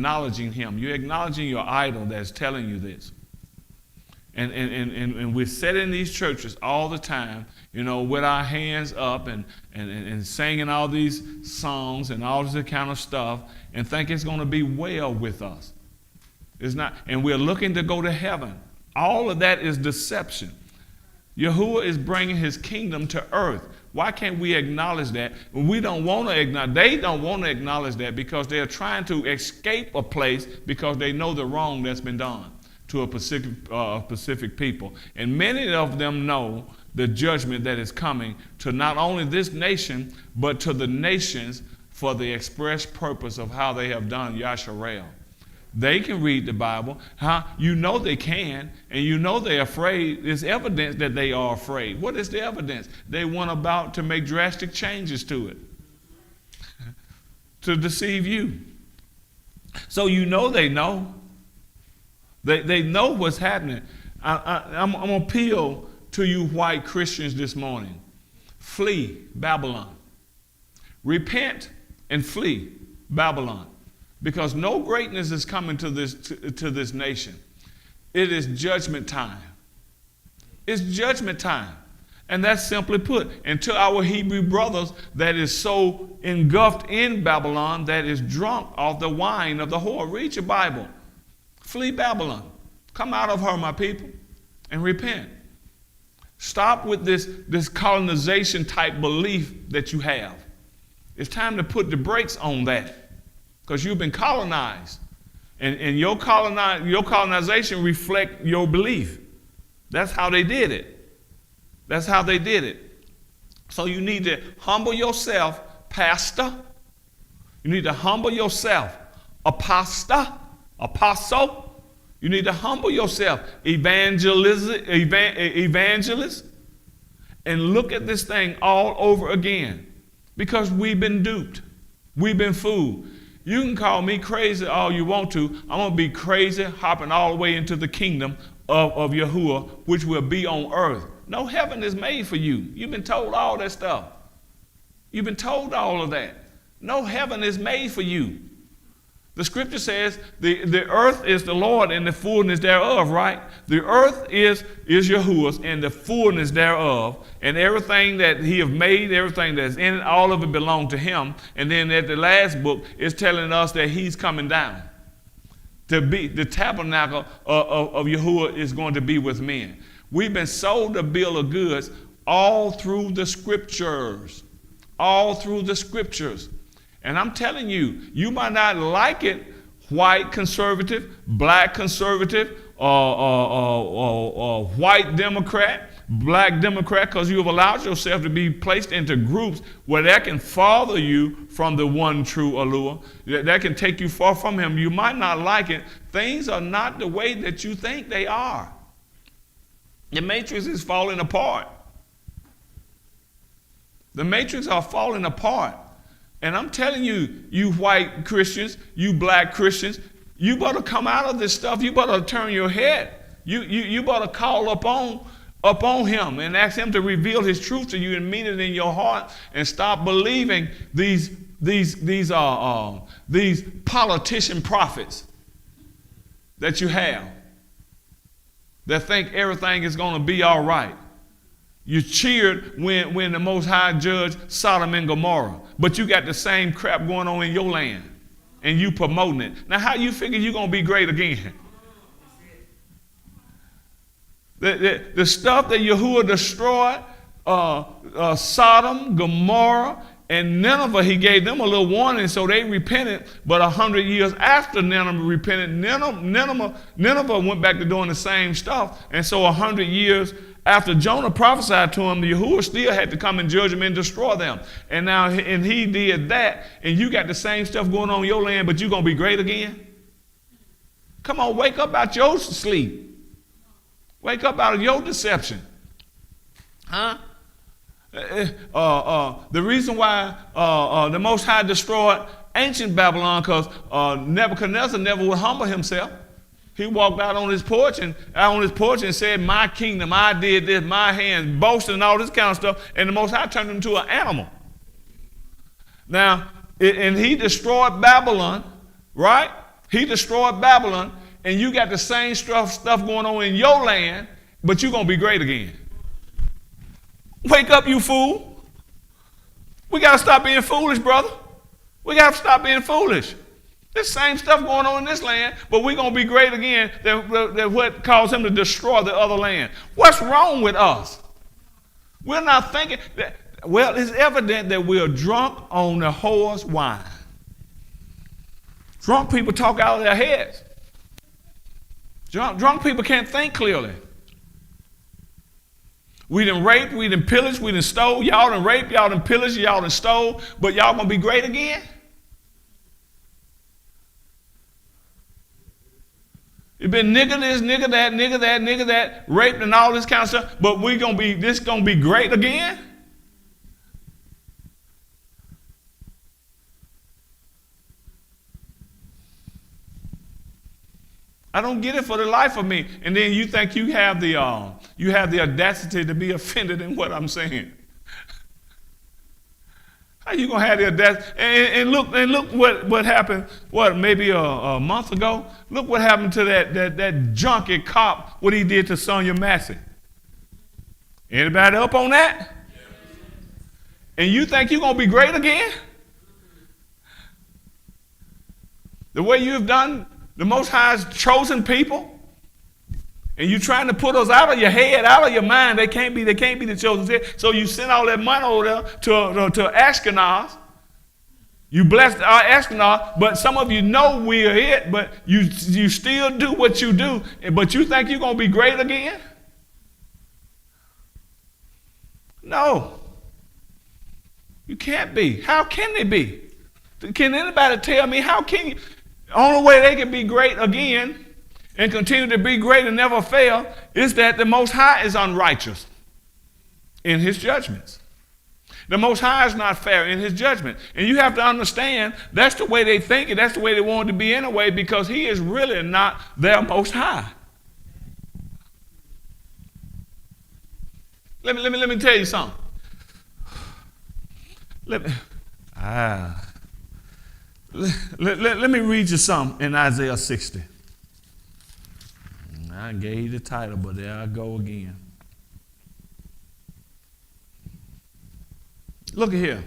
acknowledging him. You're acknowledging your idol that's telling you this. And we're sitting in these churches all the time, with our hands up and singing all these songs and all this kind of stuff and think it's going to be well with us. It's not, and we're looking to go to heaven. All of that is deception. Yahuah is bringing his kingdom to earth. Why can't we acknowledge that? We don't want to acknowledge. They don't want to acknowledge that because they're trying to escape a place because they know the wrong that's been done to a Pacific people. And many of them know the judgment that is coming to not only this nation, but to the nations for the express purpose of how they have done Yasharel. They can read the Bible. They can, and they're afraid. There's evidence that they are afraid. What is the evidence? They went about to make drastic changes to it, to deceive you. So they know. They know what's happening. I'm going to appeal to you white Christians this morning. Flee Babylon. Repent and flee Babylon. Because no greatness is coming to this nation. It is judgment time. It's judgment time. And that's simply put. And to our Hebrew brothers that is so engulfed in Babylon, that is drunk off the wine of the whore. Read your Bible. Flee Babylon. Come out of her, my people, and repent. Stop with this colonization type belief that you have. It's time to put the brakes on that. Because you've been colonized. And your colonization reflects your belief. That's how they did it. That's how they did it. So you need to humble yourself, pastor. You need to humble yourself, apostle. You need to humble yourself, evangelist, and look at this thing all over again. Because we've been duped. We've been fooled. You can call me crazy all you want to. I'm going to be crazy, hopping all the way into the kingdom of Yahuah, which will be on earth. No heaven is made for you. You've been told all that stuff. You've been told all of that. No heaven is made for you. The scripture says the earth is the Lord and the fullness thereof, right? The earth is Yahuah's and the fullness thereof, and everything that he have made, everything that's in it, all of it belongs to him. And then at the last book, it's telling us that he's coming down. To be the tabernacle of Yahuah is going to be with men. We've been sold a bill of goods all through the scriptures. All through the scriptures. And I'm telling you, you might not like it, white conservative, black conservative, white Democrat, black Democrat, because you have allowed yourself to be placed into groups where that can father you from the one true Yahuah, that can take you far from him. You might not like it. Things are not the way that you think they are. The matrix is falling apart. The matrix are falling apart. And I'm telling you, you white Christians, you black Christians, you better come out of this stuff. You better turn your head. You better call upon him and ask him to reveal his truth to you and mean it in your heart, and stop believing these politician prophets that you have that think everything is going to be all right. You cheered when the Most High judged Sodom and Gomorrah, but you got the same crap going on in your land, and you promoting it. Now, how you figure you're going to be great again? The stuff that Yahuah destroyed, Sodom, Gomorrah, and Nineveh, he gave them a little warning, so they repented. But 100 years after Nineveh repented, Nineveh went back to doing the same stuff. And so 100 years after Jonah prophesied to him, the Yahuah still had to come and judge them and destroy them. And now, and he did that, and you got the same stuff going on in your land, but you're going to be great again? Come on, wake up out your sleep. Wake up out of your deception. Huh? The reason why the Most High destroyed ancient Babylon, because Nebuchadnezzar never would humble himself. He walked out on his porch and said, "My kingdom, I did this, my hands," boasting and all this kind of stuff. And the Most High turned him into an animal. Now, and he destroyed Babylon, right? He destroyed Babylon, and you got the same stuff going on in your land, but you're going to be great again. Wake up, you fool. We got to stop being foolish, brother. We got to stop being foolish. This same stuff going on in this land, but we're going to be great again than what caused him to destroy the other land. What's wrong with us? We're not thinking that, well, it's evident that we're drunk on the whore's wine. Drunk people talk out of their heads. Drunk people can't think clearly. We done raped, we done pillaged, we done stole. Y'all done raped, y'all done pillaged, y'all done stole, but y'all going to be great again? You've been nigger this, nigger that, nigger that, nigger that, raped and all this kind of stuff, but this going to be great again? I don't get it for the life of me. And then you think you have the audacity to be offended in what I'm saying. How you gonna have the audacity? And look what happened. Maybe a month ago? Look what happened to that junkie cop. What he did to Sonia Massey. Anybody up on that? And you think you're gonna be great again? The way you've done, the Most High's chosen people, and you're trying to put us out of your head, out of your mind. They can't be the chosen. So you send all that money over there to Ashkenaz. You blessed our Ashkenaz, but some of you know we're it, but you still do what you do, but you think you're going to be great again? No. You can't be. How can they be? Can anybody tell me how can you? The only way they can be great again and continue to be great and never fail is that the Most High is unrighteous in his judgments. The Most High is not fair in his judgment. And you have to understand that's the way they think and that's the way they want to be anyway, because he is really not their Most High. Let me tell you something. Let me read you something in Isaiah 60. I gave you the title, but there I go again. Look at here.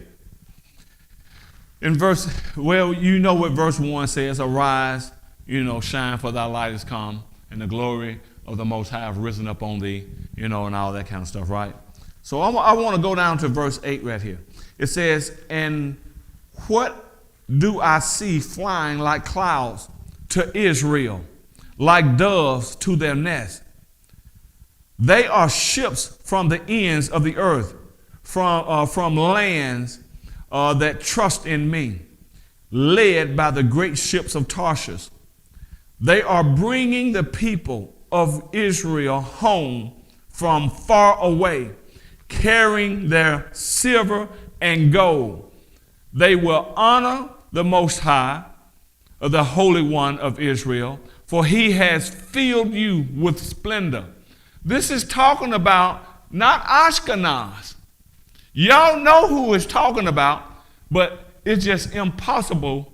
In you know what verse 1 says, arise, shine, for thy light is come, and the glory of the Most High have risen up on thee, and all that kind of stuff, right? So I want to go down to verse 8 right here. It says, and what do I see flying like clouds to Israel, like doves to their nest? They are ships from the ends of the earth, from lands that trust in me, led by the great ships of Tarshish. They are bringing the people of Israel home from far away, carrying their silver and gold. They will honor the Most High, the Holy One of Israel, for he has filled you with splendor. This is talking about not Ashkenaz. Y'all know who it's talking about, but it's just impossible.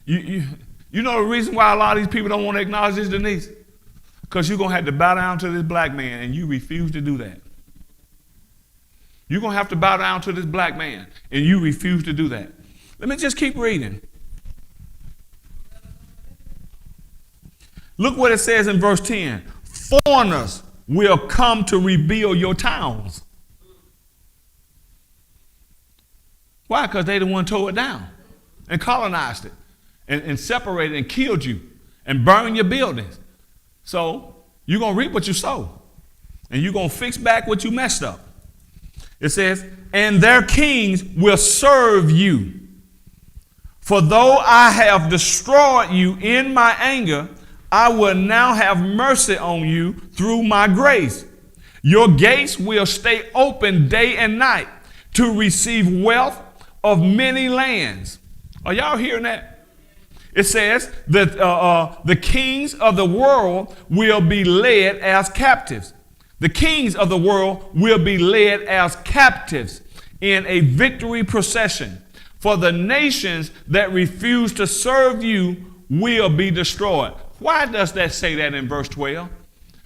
You know the reason why a lot of these people don't want to acknowledge this, Denise? Because you're going to have to bow down to this black man, and you refuse to do that. You're going to have to bow down to this black man, and you refuse to do that. Let me just keep reading. Look what it says in verse 10. Foreigners will come to rebuild your towns. Why? Because they the one tore it down and colonized it and separated and killed you and burned your buildings. So you're going to reap what you sow, and you're going to fix back what you messed up. It says, and their kings will serve you. For though I have destroyed you in my anger, I will now have mercy on you through my grace. Your gates will stay open day and night to receive wealth of many lands. Are y'all hearing that? It says that the kings of the world will be led as captives. The kings of the world will be led as captives in a victory procession. For the nations that refuse to serve you will be destroyed. Why does that say that in verse 12?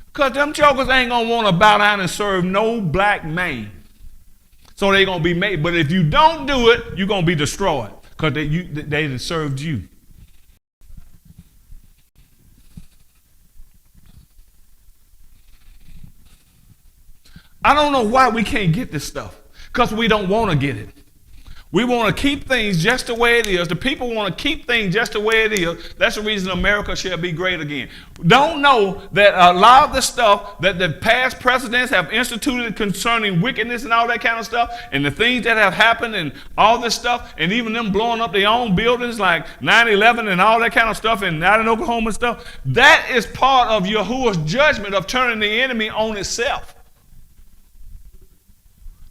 Because them jokers ain't going to want to bow down and serve no black man. So they're going to be made. But if you don't do it, you're going to be destroyed because they served you. I don't know why we can't get this stuff. Because we don't want to get it. We want to keep things just the way it is. The people want to keep things just the way it is. That's the reason America shall be great again. Don't know that a lot of the stuff that the past presidents have instituted concerning wickedness and all that kind of stuff, and the things that have happened and all this stuff, and even them blowing up their own buildings like 9/11 and all that kind of stuff, and out in Oklahoma and stuff, that is part of Yahuah's judgment of turning the enemy on itself.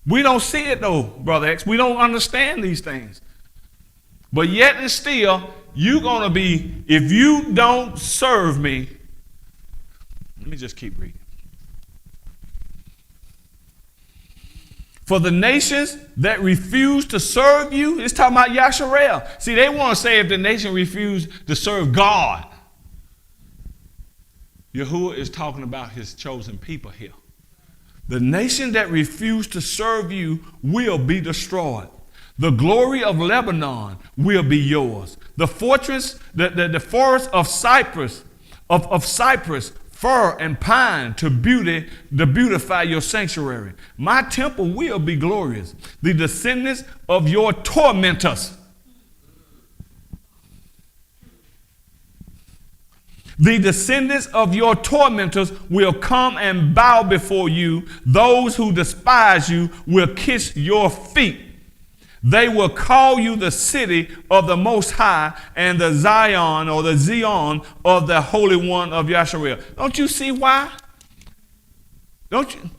We don't see it though, Brother X. We don't understand these things. But yet and still, you're going to be, if you don't serve me, let me just keep reading. For the nations that refuse to serve you, it's talking about Yasharel. See, they want to say if the nation refused to serve God. Yahuah is talking about his chosen people here. The nation that refused to serve you will be destroyed. The glory of Lebanon will be yours. The fortress, the forest of Cyprus, of Cyprus, fir and pine to beautify your sanctuary. My temple will be glorious. The descendants of your tormentors. The descendants of your tormentors will come and bow before you. Those who despise you will kiss your feet. They will call you the city of the Most High and the Zion or the Zion of the Holy One of Yasharel. Don't you see why? Don't you?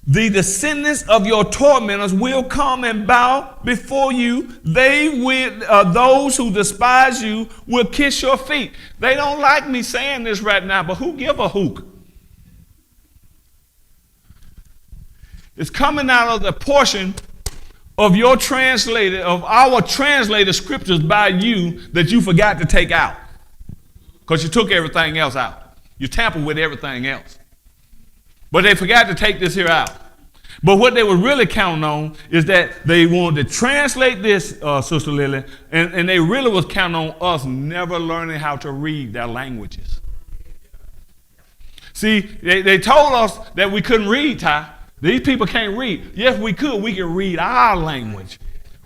The descendants of your tormentors will come and bow before you. They will, those who despise you will kiss your feet. They don't like me saying this right now, but who give a hook? It's coming out of the portion of your translated, of our translated scriptures by you that you forgot to take out. Because you took everything else out. You tampered with everything else. But they forgot to take this here out. But what they were really counting on is that they wanted to translate this, Sister Lily, and they really was counting on us never learning how to read their languages. See, they told us that we couldn't read, Ty. These people can't read. Yes, we could. We can read our language.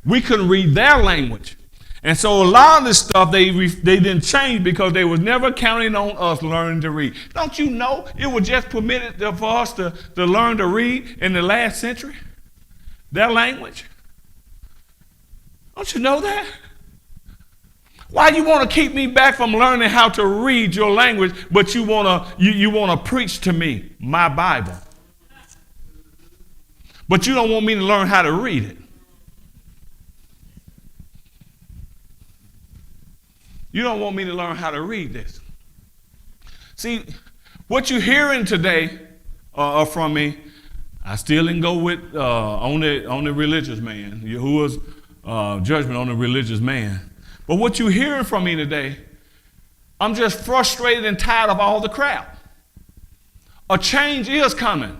We couldn't read their language. And so a lot of this stuff they didn't change because they was never counting on us learning to read. Don't you know it was just permitted for us to learn to read in the last century? Their language. Don't you know that? Why you want to keep me back from learning how to read your language, but you want to preach to me my Bible? But you don't want me to learn how to read it. You don't want me to learn how to read this. See, what you're hearing today from me, I still didn't go with on the religious man, Yahuah's judgment on the religious man. But what you're hearing from me today, I'm just frustrated and tired of all the crap. A change is coming.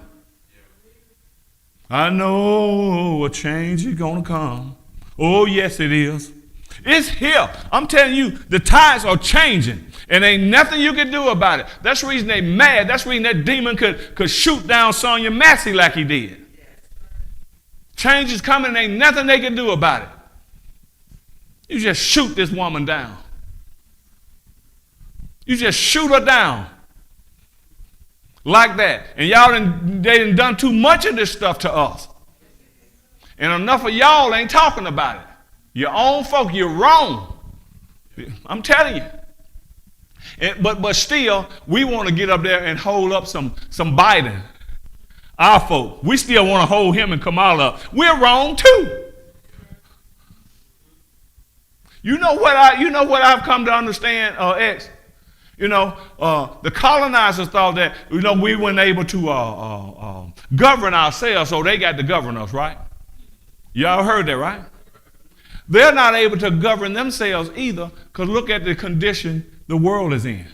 I know a change is going to come. Oh, yes, it is. It's here. I'm telling you, the tides are changing, and ain't nothing you can do about it. That's the reason they mad. That's the reason that demon could shoot down Sonia Massey like he did. Change is coming, and ain't nothing they can do about it. You just shoot this woman down. You just shoot her down like that. And they done too much of this stuff to us. And enough of y'all ain't talking about it. Your own folk, you're wrong. I'm telling you. But still, we want to get up there and hold up some Biden. Our folk. We still want to hold him and Kamala up. We're wrong too. You know what I've come to understand, X? The colonizers thought that, we weren't able to govern ourselves, so they got to govern us, right? Y'all heard that, right? They're not able to govern themselves either, because look at the condition the world is in.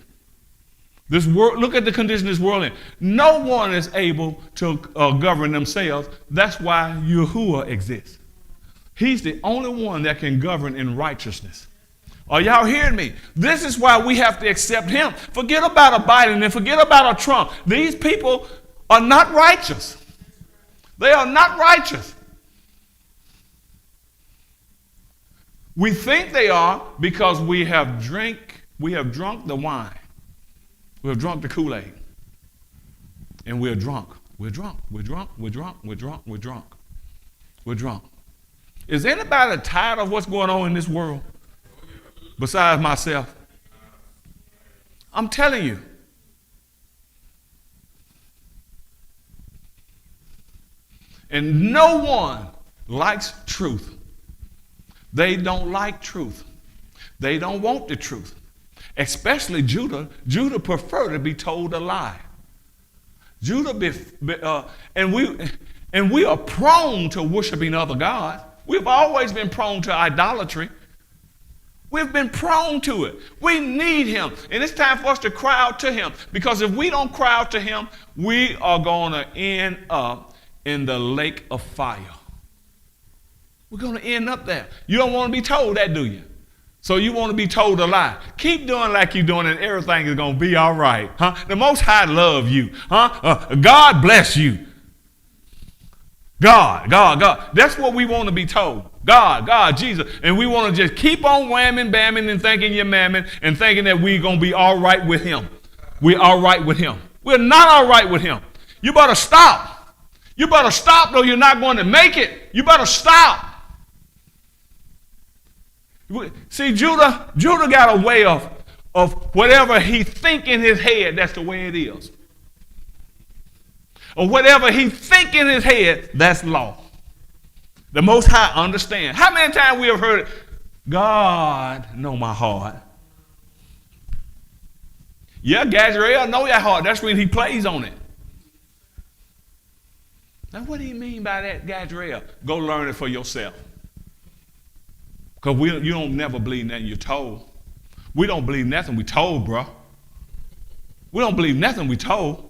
This world, look at the condition this world is in. No one is able to govern themselves. That's why Yahuah exists. He's the only one that can govern in righteousness. Are y'all hearing me? This is why we have to accept him. Forget about a Biden and forget about a Trump. These people are not righteous. They are not righteous. We think they are because we have drunk the wine. We have drunk the Kool-Aid. And we're drunk. We're drunk. We're drunk. We're drunk. We're drunk. We're drunk. We're drunk. Is anybody tired of what's going on in this world? Besides myself. I'm telling you. And no one likes truth. They don't like truth. They don't want the truth. Especially Judah. Judah preferred to be told a lie. And we are prone to worshiping other gods. We've always been prone to idolatry. We've been prone to it. We need him. And it's time for us to cry out to him. Because if we don't cry out to him, we are going to end up in the lake of fire. We're going to end up there. You don't want to be told that, do you? So you want to be told a lie. Keep doing like you're doing and everything is going to be all right. Huh? The Most High love you. Huh? God bless you. God. That's what we want to be told. God, Jesus. And we want to just keep on whamming, bamming, and thinking you're mamming and thinking that we're going to be all right with him. We're all right with him. We're not all right with him. You better stop. You better stop, though you're not going to make it. You better stop. See, Judah got a way of whatever he think in his head, that's the way it is. Or whatever he think in his head, that's law. The Most High understand. How many times we have heard it? God know my heart. Yeah, Gazrael know your heart. That's when he plays on it. Now, what do you mean by that, Gazrael? Go learn it for yourself. Because you don't never believe nothing you're told. We don't believe nothing we told, bro. We don't believe nothing we told.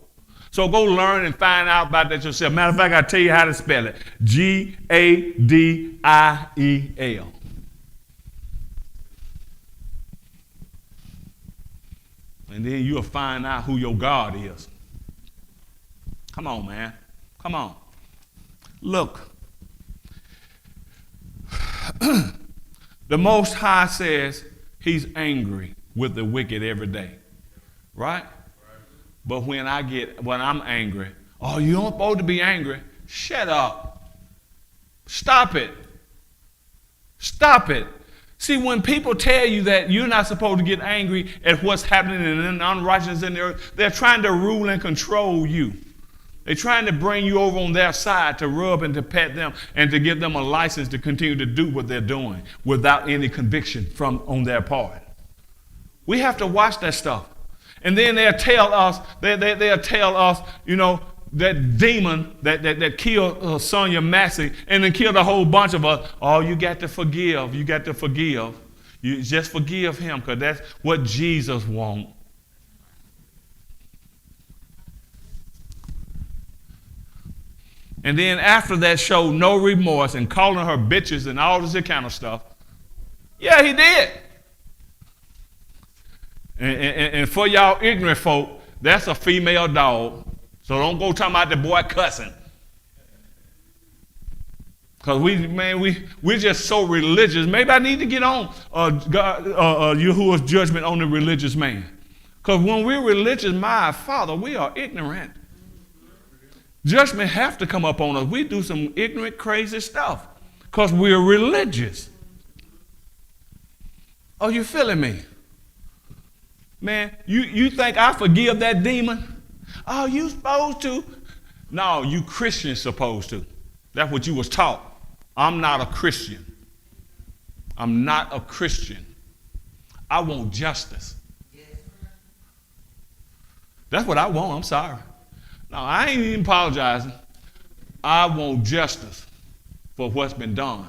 So go learn and find out about that yourself. Matter of fact, I'll tell you how to spell it. Gadiel. And then you'll find out who your God is. Come on, man. Come on. Look. The Most High says he's angry with the wicked every day. Right? But when I'm angry, oh, you don't supposed to be angry. Shut up. Stop it. Stop it. See, when people tell you that you're not supposed to get angry at what's happening and unrighteousness in the earth, they're trying to rule and control you. They're trying to bring you over on their side to rub and to pet them and to give them a license to continue to do what they're doing without any conviction on their part. We have to watch that stuff. And then they'll tell us, you know, that demon that killed Sonia Massey and then killed a whole bunch of us. Oh, you got to forgive. You got to forgive. You just forgive him because that's what Jesus wants. And then after that showed no remorse and calling her bitches and all this kind of stuff. Yeah, he did. And for y'all ignorant folk, that's a female dog. So don't go talking about the boy cussing. Because we're just so religious. Maybe I need to get on Yahuah's judgment on the religious man. Because when we're religious, my Father, we are ignorant. Judgment have to come up on us. We do some ignorant, crazy stuff because we're religious. Are you feeling me? Man, you think I forgive that demon? Oh, you supposed to? No, you Christians supposed to. That's what you was taught. I'm not a Christian. I'm not a Christian. I want justice. That's what I want. I'm sorry. No, I ain't even apologizing. I want justice. for what's been done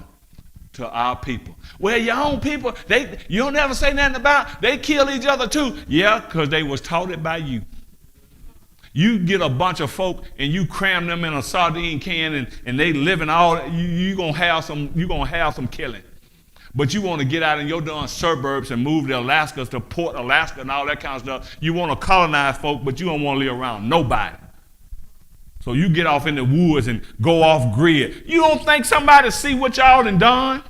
to our people. Well, your own people, you don't ever say nothing about, they kill each other too. Yeah, because they was taught it by you. You get a bunch of folk and you cram them in a sardine can and they living all, you're going to have some killing. But you want to get out in your darn suburbs and move to Alaska, to Port Alaska and all that kind of stuff. You want to colonize folk, but you don't want to live around nobody. So you get off in the woods and go off grid. You don't think somebody see what y'all done?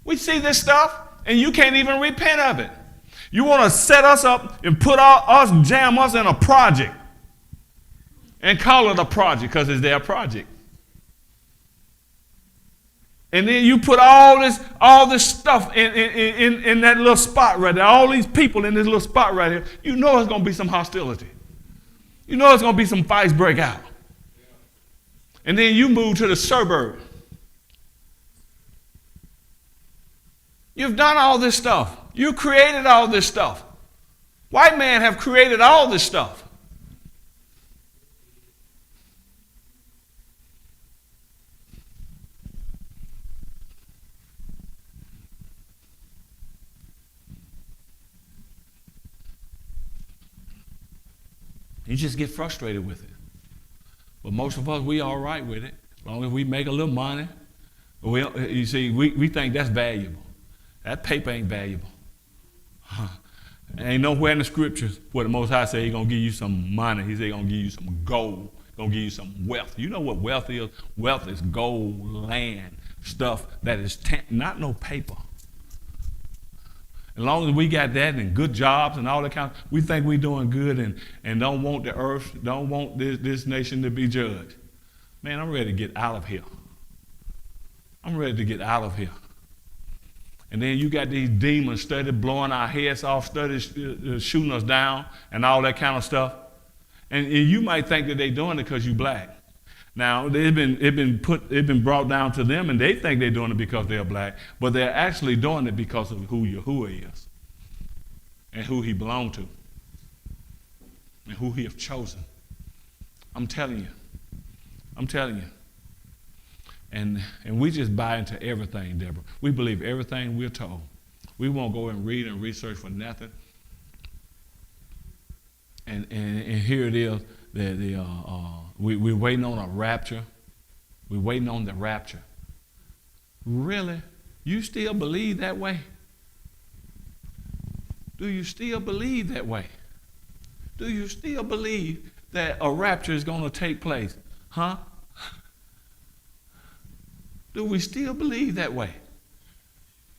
We see this stuff and you can't even repent of it. You want to set us up and jam us in a project and call it a project because it's their project. And then you put all this stuff in that little spot right there, all these people in this little spot right here. You know it's going to be some hostility. You know it's going to be some fights break out. And then you move to the suburb. You've done all this stuff. You created all this stuff. White men have created all this stuff. You just get frustrated with it. But most of us, we all right with it. As long as we make a little money. You see, we think that's valuable. That paper ain't valuable. Ain't nowhere in the scriptures where the Most High say he's going to give you some money. He said he's going to give you some gold. He's going to give you some wealth. You know what wealth is? Wealth is gold, land, stuff that is not no paper. As long as we got that and good jobs and all that kind of, we think we're doing good and don't want the earth, don't want this nation to be judged. Man, I'm ready to get out of here. I'm ready to get out of here. And then you got these demons study blowing our heads off, study shooting us down and all that kind of stuff. And you might think that they're doing it because you're black. Now, it been brought down to them, and they think they're doing it because they're black, but they're actually doing it because of who Yahuah is and who he belonged to and who he have chosen. I'm telling you. And we just buy into everything, Deborah. We believe everything we're told. We won't go and read and research for nothing. And here it is. We're waiting on a rapture. We're waiting on the rapture. Really? You still believe that way? Do you still believe that way? Do you still believe that a rapture is going to take place? Huh? Do we still believe that way?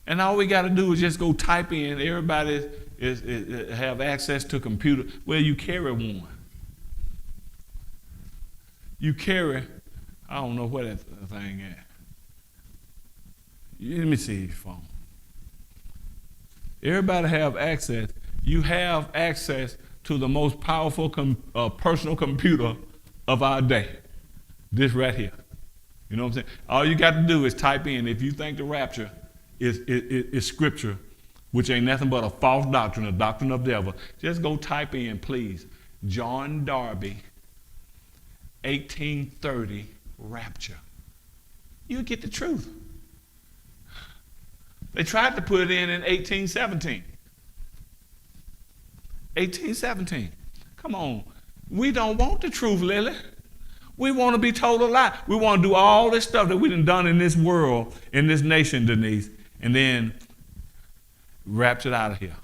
And all we got to do is just go type in. Everybody have access to a computer. Well, you carry one. You carry, I don't know what that thing is. Let me see your phone. Everybody have access. You have access to the most powerful personal computer of our day. This right here. You know what I'm saying? All you got to do is type in, if you think the rapture is scripture, which ain't nothing but a false doctrine, a doctrine of the devil, just go type in, please, John Darby, 1830 rapture. You get the truth. They tried to put it in 1817. 1817. Come on. We don't want the truth, Lily. We want to be told a lie. We want to do all this stuff that we done in this world, in this nation, Denise, and then raptured out of here.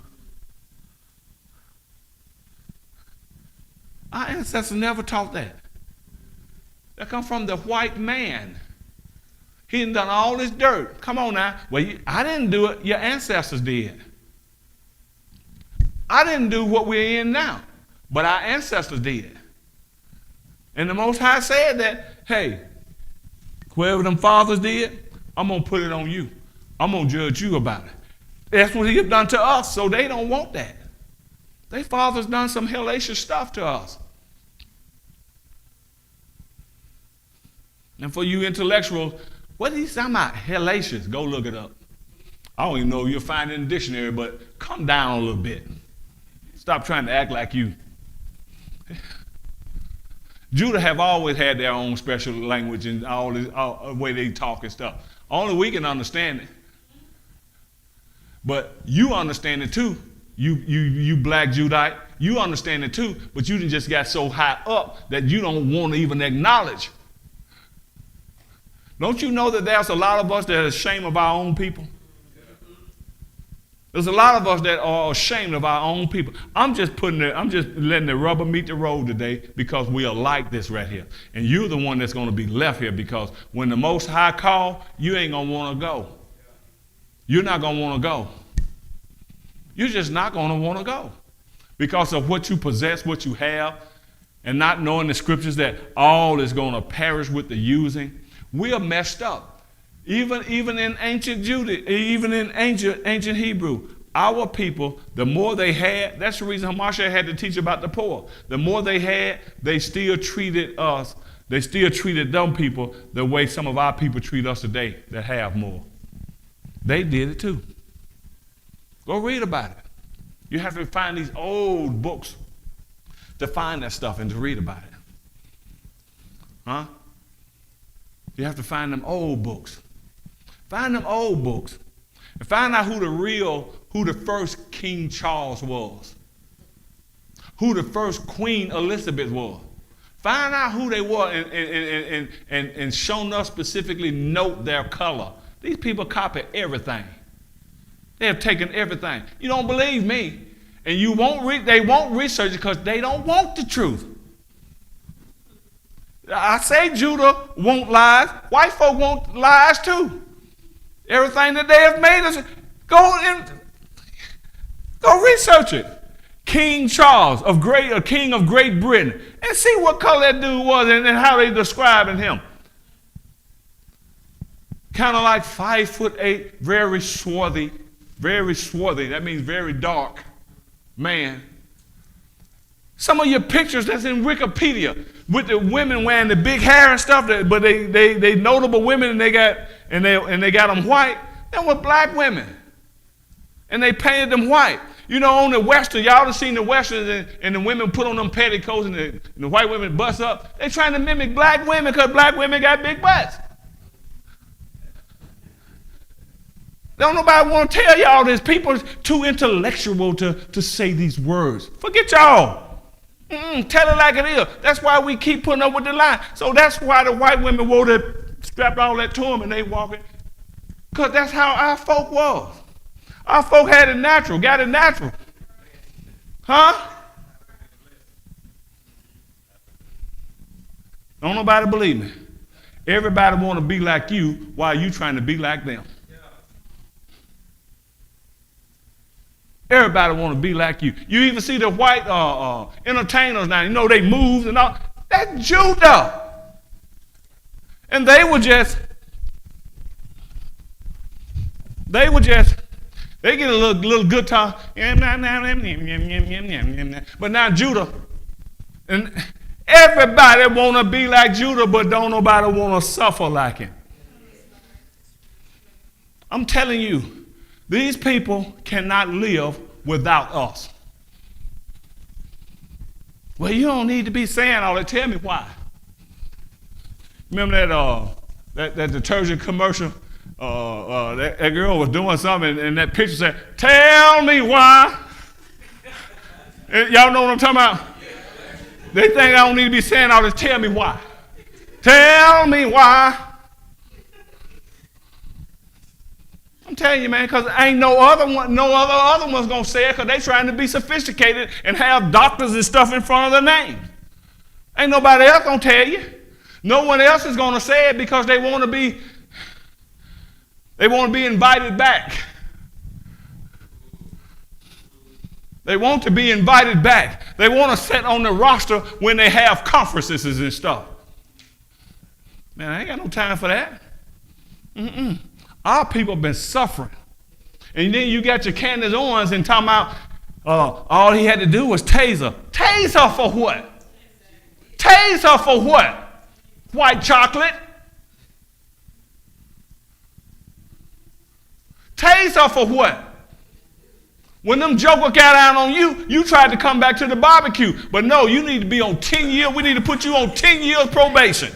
Our ancestors never taught that. That come from the white man. He done all this dirt. Come on now. Well, I didn't do it. Your ancestors did. I didn't do what we're in now, but our ancestors did. And the Most High said that, hey, whoever them fathers did, I'm going to put it on you. I'm going to judge you about it. That's what he have done to us, so they don't want that. Their fathers done some hellacious stuff to us. And for you intellectuals, what are you talking about? Hellacious. Go look it up. I don't even know if you'll find it in the dictionary, but come down a little bit. Stop trying to act like you. Judah have always had their own special language and all the way they talk and stuff. Only we can understand it. But you understand it too. You black Judite, you understand it too, but you just got so high up that you don't want to even acknowledge. Don't you know that there's a lot of us that are ashamed of our own people? There's a lot of us that are ashamed of our own people. I'm just letting the rubber meet the road today because we are like this right here. And you're the one that's going to be left here because when the Most High call, you ain't going to want to go. You're not going to want to go. You're just not going to want to go because of what you possess, what you have, and not knowing the scriptures that all is going to perish with the using. We are messed up. Even in ancient Judah, even in ancient Hebrew, our people, the more they had, that's the reason Hamashiach had to teach about the poor. The more they had, they still treated us, they still treated them people the way some of our people treat us today that have more. They did it too. Go read about it. You have to find these old books to find that stuff and to read about it. Huh? You have to find them old books. Find them old books and find out who the first King Charles was, who the first Queen Elizabeth was. Find out who they were and show us specifically note their color. These people copy everything. They have taken everything. You don't believe me, and they won't research it because they don't want the truth. I say Judah want lies. White folk want lies too. Everything that they have made us go research it. King Charles a king of Great Britain, and see what color that dude was and how they describing him. Kind of like 5'8", very swarthy. That means very dark man. Some of your pictures that's in Wikipedia with the women wearing the big hair and stuff, but they notable women and they got them white. Them were black women, and they painted them white. You know, on the Western, y'all have seen the Westerns and the women put on them petticoats and the white women bust up. They trying to mimic black women because black women got big butts. Don't nobody want to tell y'all this. People are too intellectual to say these words. Forget y'all. Tell it like it is. That's why we keep putting up with the lie. So that's why the white women wore strapped all that to them and they walking. Because that's how our folk was. Our folk had it natural, got it natural. Huh? Don't nobody believe me. Everybody want to be like you while you trying to be like them. Everybody want to be like you. You even see the white entertainers now. You know they move and all. That's Judah. And they get a little guitar. But now Judah, and everybody want to be like Judah, but don't nobody want to suffer like him. I'm telling you. These people cannot live without us. Well, you don't need to be saying all that. Tell me why. Remember that detergent commercial? That girl was doing something, and that picture said, "Tell me why." Y'all know what I'm talking about? They think I don't need to be saying all this. Tell me why. Tell me why. I'm telling you, man, because ain't no other one's going to say it because they trying to be sophisticated and have doctors and stuff in front of their name. Ain't nobody else going to tell you. No one else is going to say it because they want to be invited back. They want to be invited back. They want to sit on the roster when they have conferences and stuff. Man, I ain't got no time for that. Our people have been suffering. And then you got your Candace Owens and talking about all he had to do was tase her. Tase her for what? Tase her for what? White chocolate? Tase her for what? When them joker got out on you, you tried to come back to the barbecue. But no, you need to be on 10 years. We need to put you on 10 years probation.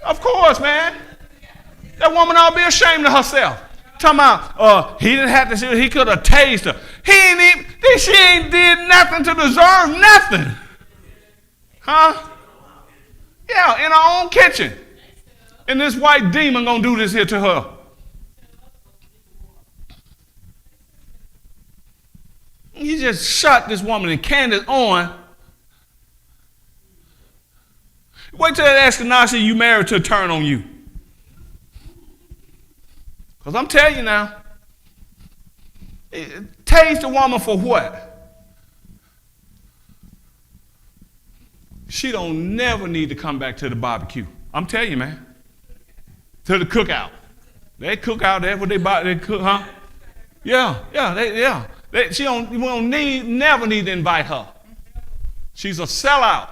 Of course, man. That woman ought to be ashamed of herself. Talking about, he didn't have to, he could have tased her. She ain't did nothing to deserve nothing. Huh? Yeah, in her own kitchen. And this white demon gonna do this here to her. He just shut this woman and Candace on. Wait till that Ashkenazi you married to turn on you. Because I'm telling you now, tase the woman for what? She don't never need to come back to the barbecue. I'm telling you, man. To the cookout. They cook out there, what they cook, huh? Yeah. She never need to invite her. She's a sellout.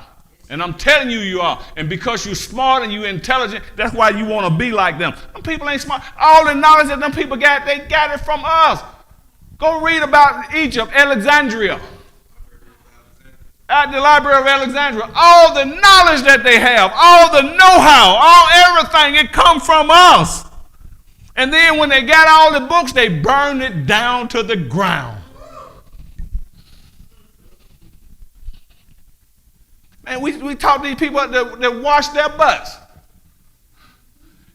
And I'm telling you, you are. And because you're smart and you're intelligent, that's why you want to be like them. Them people ain't smart. All the knowledge that them people got, they got it from us. Go read about Egypt, Alexandria. At the Library of Alexandria. All the knowledge that they have, all the know-how, all everything, it come from us. And then when they got all the books, they burned it down to the ground. Man, we taught these people that wash their butts.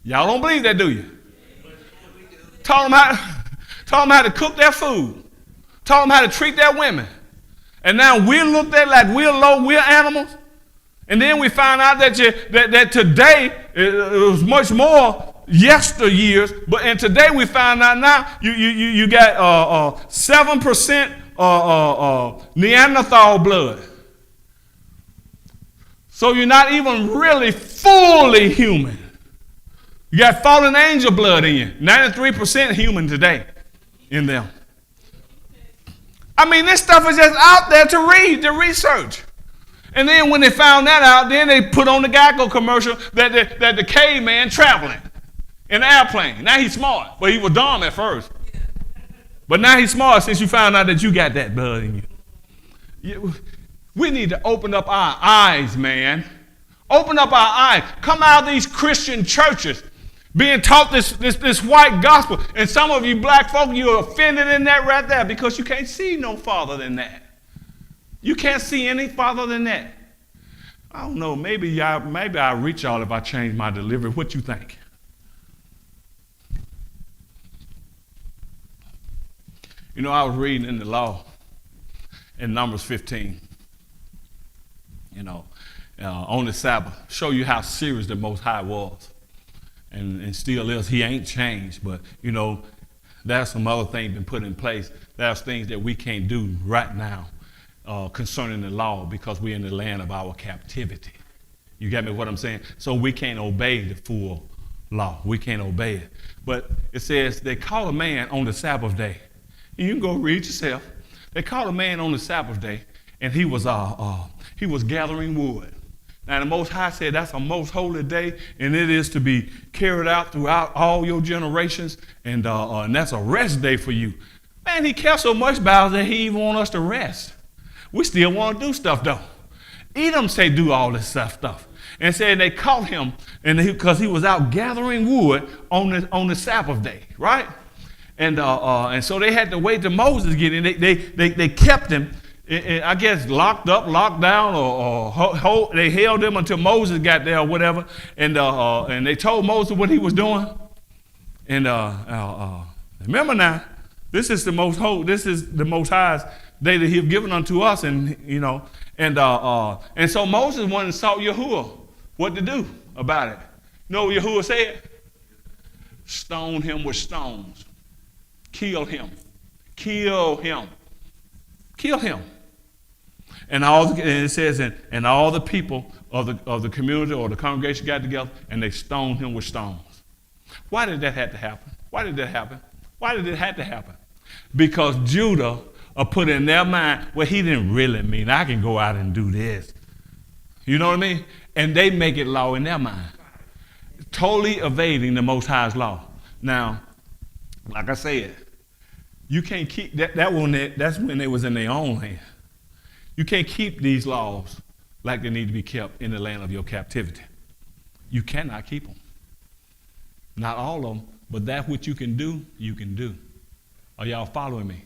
Y'all don't believe that, do you? Taught them how to cook their food. Taught them how to treat their women. And now we're looked at like we're low, we're animals. And then we find out that today it was much more yesteryears, and today we find out now you got 7% Neanderthal blood. So you're not even really fully human. You got fallen angel blood in you. 93% human today in them. I mean, this stuff is just out there to read, to research. And then when they found that out, then they put on the Geico commercial that the caveman traveling in an airplane. Now he's smart, but he was dumb at first. But now he's smart since you found out that you got that blood in you. We need to open up our eyes, man. Open up our eyes. Come out of these Christian churches being taught this white gospel. And some of you black folk, you're offended in that right there because you can't see no farther than that. You can't see any farther than that. I don't know. Maybe I'll reach y'all if I change my delivery. What you think? You know, I was reading in the law in Numbers 15. You know, on the Sabbath, show you how serious the Most High was. And still is. He ain't changed, but, you know, there's some other things been put in place. There's things that we can't do right now concerning the law because we're in the land of our captivity. You get me what I'm saying? So we can't obey the full law. We can't obey it. But it says they call a man on the Sabbath day. And you can go read yourself. They called a man on the Sabbath day, and he was gathering wood. Now the Most High said that's a most holy day, and it is to be carried out throughout all your generations, and that's a rest day for you. Man, he cares so much about us that he even want us to rest. We still want to do stuff though. Edom say do all this stuff. And said they caught him because he was out gathering wood on the Sabbath day, right? And so they had to wait till Moses get in. They kept him. I guess locked up, locked down, or they held him until Moses got there or whatever. And they told Moses what he was doing. And remember now, this is the Most High's day that He's given unto us, and you know, and so Moses went and sought Yahuah what to do about it. You know what Yahuah said? Stone him with stones. Kill him. Kill him. Kill him. And it says, and all the people of the community or the congregation got together and they stoned him with stones. Why did that have to happen? Why did that happen? Why did it have to happen? Because Judah put in their mind, well, he didn't really mean I can go out and do this. You know what I mean? And they make it law in their mind. Totally evading the Most High's law. Now, Like I said, you can't keep that one. That's when they was in their own land. You can't keep these laws like they need to be kept in the land of your captivity. You cannot keep them. Not all of them, but that which you can do, you can do. Are y'all following me?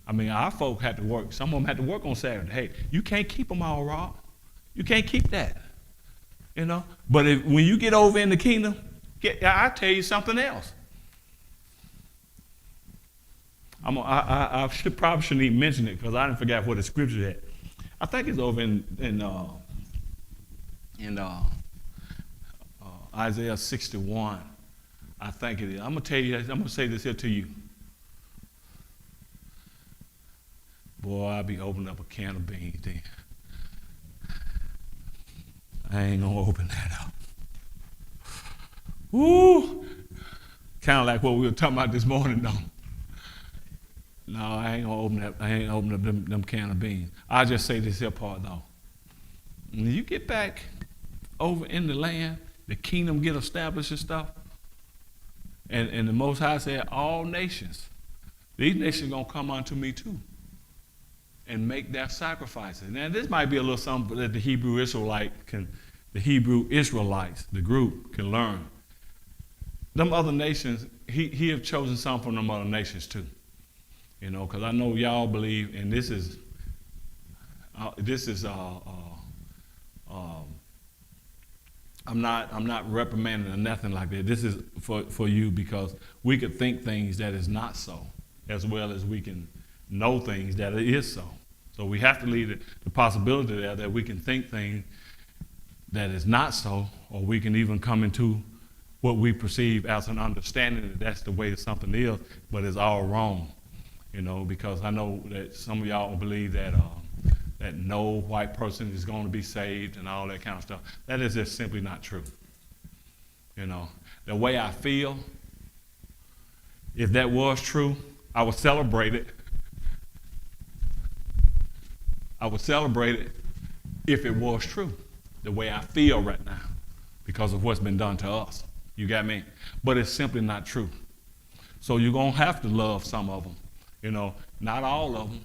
I mean, our folk had to work. Some of them had to work on Saturday. Hey, you can't keep them all, Rob. You can't keep that. You know? But when you get over in the kingdom, I'll tell you something else. I probably shouldn't even mention it because I didn't forget what the scripture is. I think it's over in Isaiah 61. I think it is. I'm going to tell you, I'm going to say this here to you. Boy, I'll be opening up a can of beans then. I ain't going to open that up. Woo! Kind of like what we were talking about this morning, though. No, I ain't gonna open that. I ain't opening up them can of beans. I'll just say this here part though. When you get back over in the land, the kingdom get established and stuff, and the Most High said, all nations, these nations gonna come unto me too, and make their sacrifices. Now this might be a little something that the Hebrew Israelites, the group, can learn. Them other nations, he have chosen some from them other nations too. You know, because I know y'all believe, and this is I'm not reprimanding or nothing like that. This is for you because we could think things that is not so, as well as we can know things that it is so. So we have to leave the possibility there that we can think things that is not so, or we can even come into what we perceive as an understanding that that's the way that something is, but it's all wrong. You know, because I know that some of y'all believe that that no white person is going to be saved and all that kind of stuff. That is just simply not true. You know, the way I feel, if that was true, I would celebrate it. I would celebrate it if it was true, the way I feel right now, because of what's been done to us. You got me? But it's simply not true. So you're going to have to love some of them. You know, not all of them.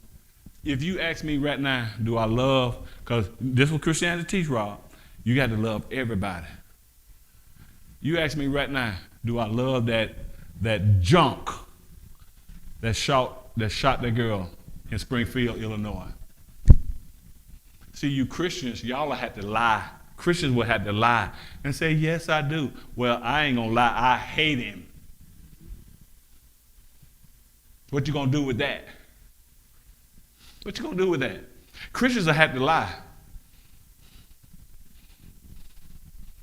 If you ask me right now, do I love, because this is what Christianity teach, Rob, you got to love everybody. You ask me right now, do I love that junk that shot that girl in Springfield, Illinois? See, you Christians, y'all have to lie. Christians will have to lie and say, yes, I do. Well, I ain't going to lie. I hate him. What you gonna do with that? What you gonna do with that? Christians will have to lie.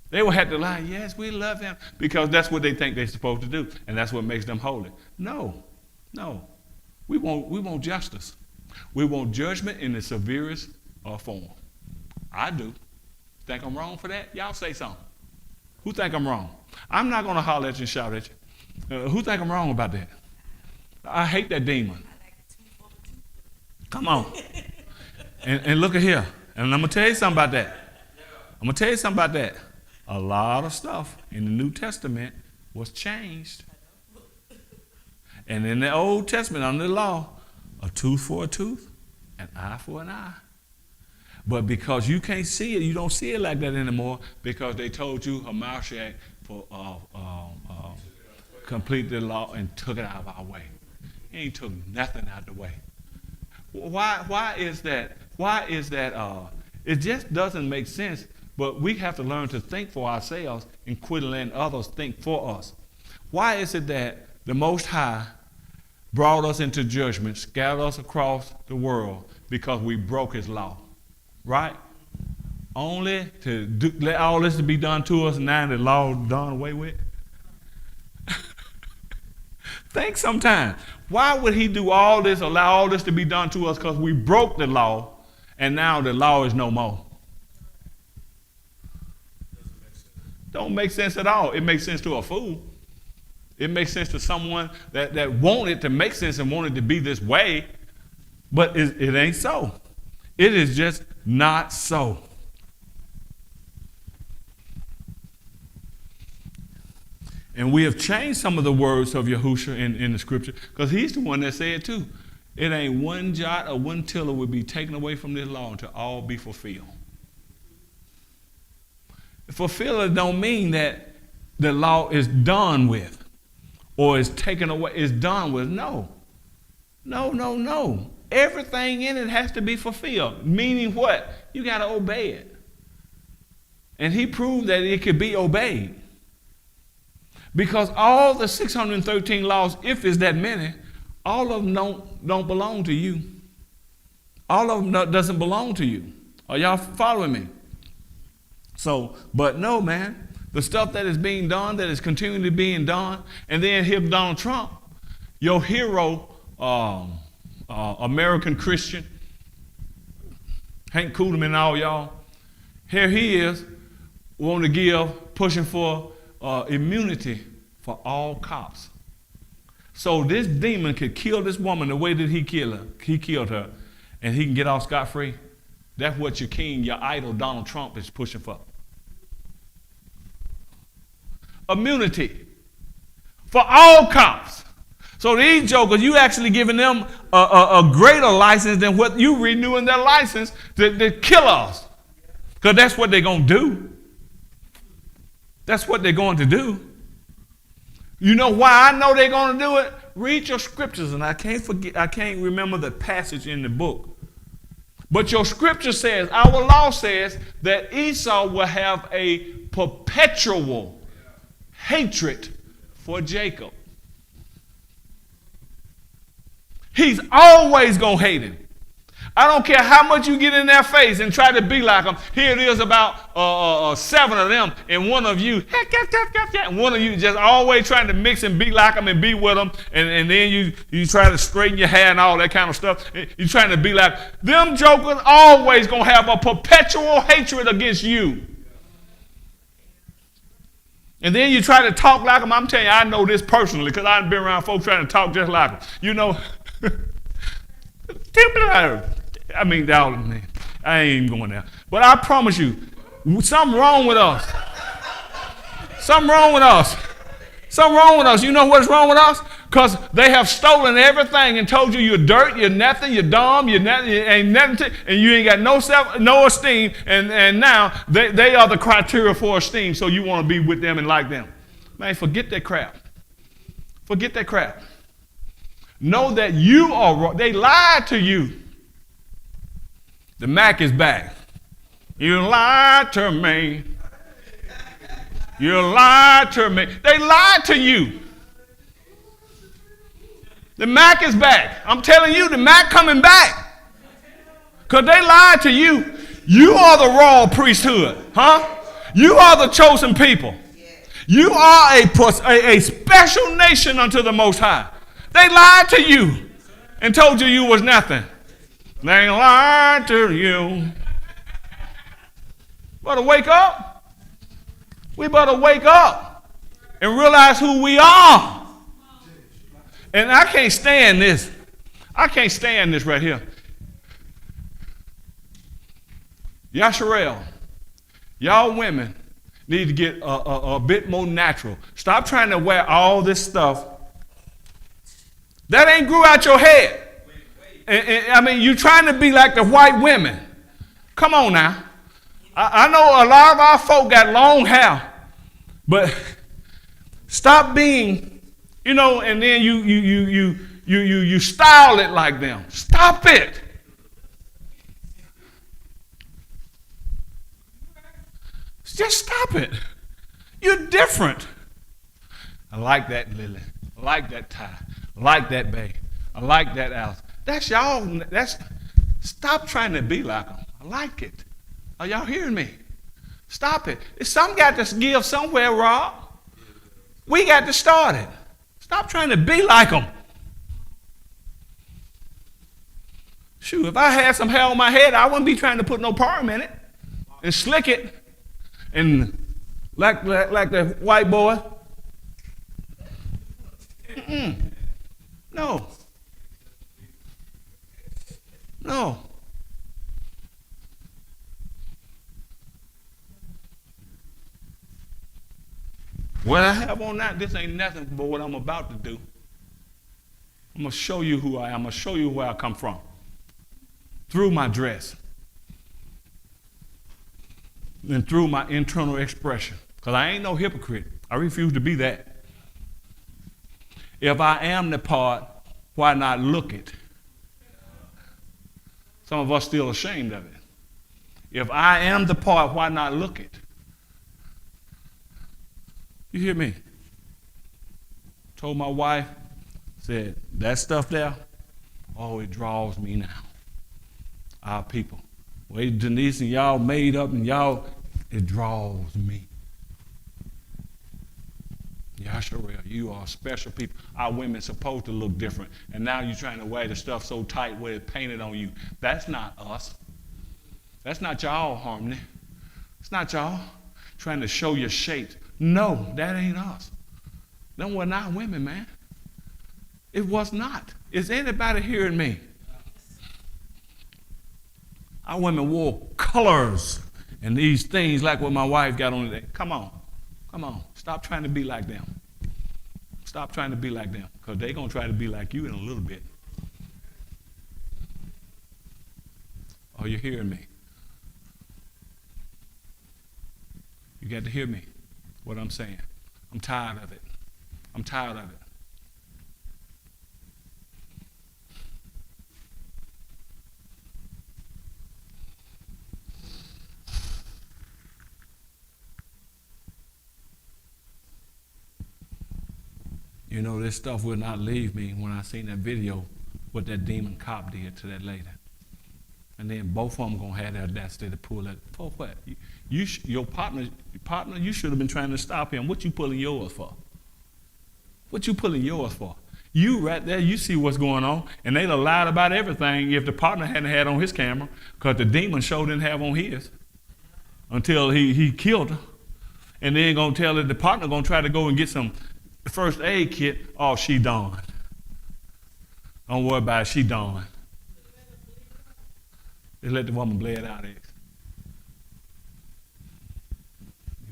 They will have to lie, yes, we love him, because that's what they think they're supposed to do, and that's what makes them holy. No. We want justice. We want judgment in the severest form. I do. Think I'm wrong for that? Y'all say something. Who think I'm wrong? I'm not gonna holler at you and shout at you. Who think I'm wrong about that? I hate that demon. Come on. And look at here. And I'm going to tell you something about that. A lot of stuff in the New Testament was changed. And in the Old Testament, under the law, a tooth for a tooth, an eye for an eye. But because you can't see it, you don't see it like that anymore, because they told you Hamashiach for complete the law and took it out of our way. He ain't took nothing out of the way. Why is that? It just doesn't make sense, but we have to learn to think for ourselves and quit letting others think for us. Why is it that the Most High brought us into judgment, scattered us across the world because we broke his law, right? Only to let all this to be done to us, and now the law done away with? Think sometime. Why would he do all this, allow all this to be done to us? Because we broke the law, and now the law is no more. Don't make sense at all. It makes sense to a fool. It makes sense to someone that wanted to make sense and wanted to be this way, but it ain't so. It is just not so. And we have changed some of the words of Yahushua in the scripture, because he's the one that said too, it ain't one jot or one tittle will be taken away from this law until all be fulfilled. Fulfilled don't mean that the law is done with or is taken away, is done with. No. No. Everything in it has to be fulfilled. Meaning what? You got to obey it. And he proved that it could be obeyed. Because all the 613 laws, if it's that many, all of them don't belong to you. All of them doesn't belong to you. Are y'all following me? So, but no, man. The stuff that is being done, that is continually being done, and then here Donald Trump, your hero, American Christian, Hank Kuhlman and all y'all, here he is, wanting to give, pushing for immunity for all cops. So this demon could kill this woman the way that he killed her, and he can get off scot-free. That's what your king, your idol, Donald Trump, is pushing for. Immunity for all cops. So these jokers, you actually giving them a greater license than what you renewing their license to kill us. Because that's what they're going to do. That's what they're going to do. You know why I know they're going to do it? Read your scriptures, and I can't remember the passage in the book. But your scripture says, our law says that Esau will have a perpetual hatred for Jacob. He's always going to hate him. I don't care how much you get in their face and try to be like them. Here it is about 7 of them, and one of you, and one of you just always trying to mix and be like them and be with them, and then you try to straighten your hair and all that kind of stuff. You're trying to be like them jokers. Always going to have a perpetual hatred against you. And then you try to talk like them. I'm telling you, I know this personally because I've been around folks trying to talk just like them. You know, I mean, I ain't even going there. But I promise you, something wrong with us. Something wrong with us. Something wrong with us. You know what's wrong with us? Because they have stolen everything and told you you're dirt, you're nothing, you're dumb, you ain't nothing, and you ain't got no esteem. And now they are the criteria for esteem, so you want to be with them and like them. Man, forget that crap. Forget that crap. Know that you are wrong. They lied to you. The Mac is back. You lied to me. You lied to me. They lied to you. The Mac is back. I'm telling you, the Mac coming back. Because they lied to you. You are the royal priesthood. Huh? You are the chosen people. You are a special nation unto the Most High. They lied to you and told you was nothing. They lied to you. Better wake up. We better wake up and realize who we are. And I can't stand this. I can't stand this right here. Yasharel, y'all women need to get a bit more natural. Stop trying to wear all this stuff. That ain't grew out your head. And I mean, you're trying to be like the white women. Come on now. I know a lot of our folk got long hair, but stop being, and then you style it like them. Stop it. Just stop it. You're different. I like that Lily. I like that tie. I like that Bay. I like that Alice. That's y'all. Stop trying to be like them. I like it. Are y'all hearing me? Stop it. Some got to give somewhere, Rob. We got to start it. Stop trying to be like them. Shoot, if I had some hair on my head, I wouldn't be trying to put no perm in it and slick it and like the white boy. No. No. What I have on now, this ain't nothing but what I'm about to do. I'm going to show you who I am. I'm going to show you where I come from. Through my dress. And through my internal expression. Because I ain't no hypocrite. I refuse to be that. If I am the part, why not look it? Some of us still ashamed of it. If I am the part, why not look it? You hear me? Told my wife, said, that stuff there, oh, it draws me now. Our people. Way Denise and y'all made up and y'all, it draws me. Yahuah, you are special people. Our women supposed to look different. And now you're trying to wear the stuff so tight where it's painted on you. That's not us. That's not y'all, Harmony. It's not y'all trying to show your shapes. No, that ain't us. Them were not women, man. It was not. Is anybody hearing me? Our women wore colors and these things like what my wife got on today. Come on. Come on. Stop trying to be like them. Stop trying to be like them, because they're going to try to be like you in a little bit. Are you hearing me? You got to hear me, what I'm saying. I'm tired of it. I'm tired of it. You know, this stuff will not leave me when I seen that video, what that demon cop did to that lady. And then both of them going to have the audacity to pull that. For what? Your partner, you should have been trying to stop him. What you pulling yours for? What you pulling yours for? You right there, you see what's going on. And they'd have lied about everything if the partner hadn't had on his camera, because the demon sure didn't have on his until he killed her. And then going to tell the partner going to try to go and get some first aid kit. Oh, she done. Don't worry about it, she done. Just let the woman bled out. You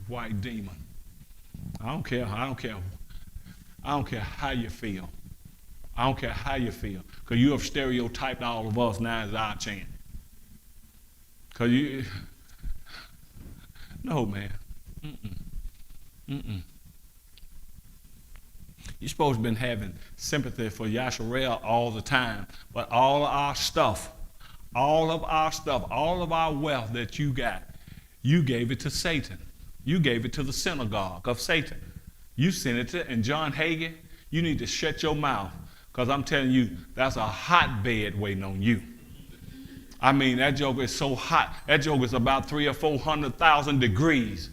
white demon. I don't care how you feel. I don't care how you feel. Because you have stereotyped all of us. Now is our chance. Because you, no, man. You're supposed to have been having sympathy for Yahuah all the time. But all of our stuff, all of our wealth that you got, you gave it to Satan. You gave it to the synagogue of Satan. You sent it to, and John Hagin, you need to shut your mouth, because I'm telling you, that's a hotbed waiting on you. I mean, that joke is so hot. That joke is about 300,000 or 400,000 degrees.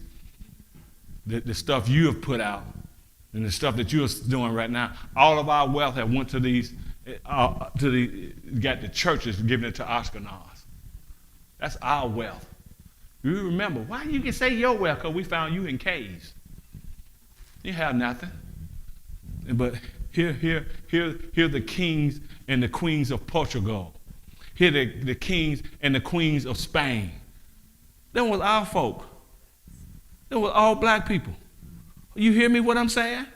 The stuff you have put out and the stuff that you're doing right now, all of our wealth have went to got the churches giving it to Ashkenaz. That's our wealth. You remember, why you can say your wealth? Because we found you in caves. You have nothing. But here the kings and the queens of Portugal. Here the kings and the queens of Spain. Them was our folk. Them was all black people. You hear me what I'm saying?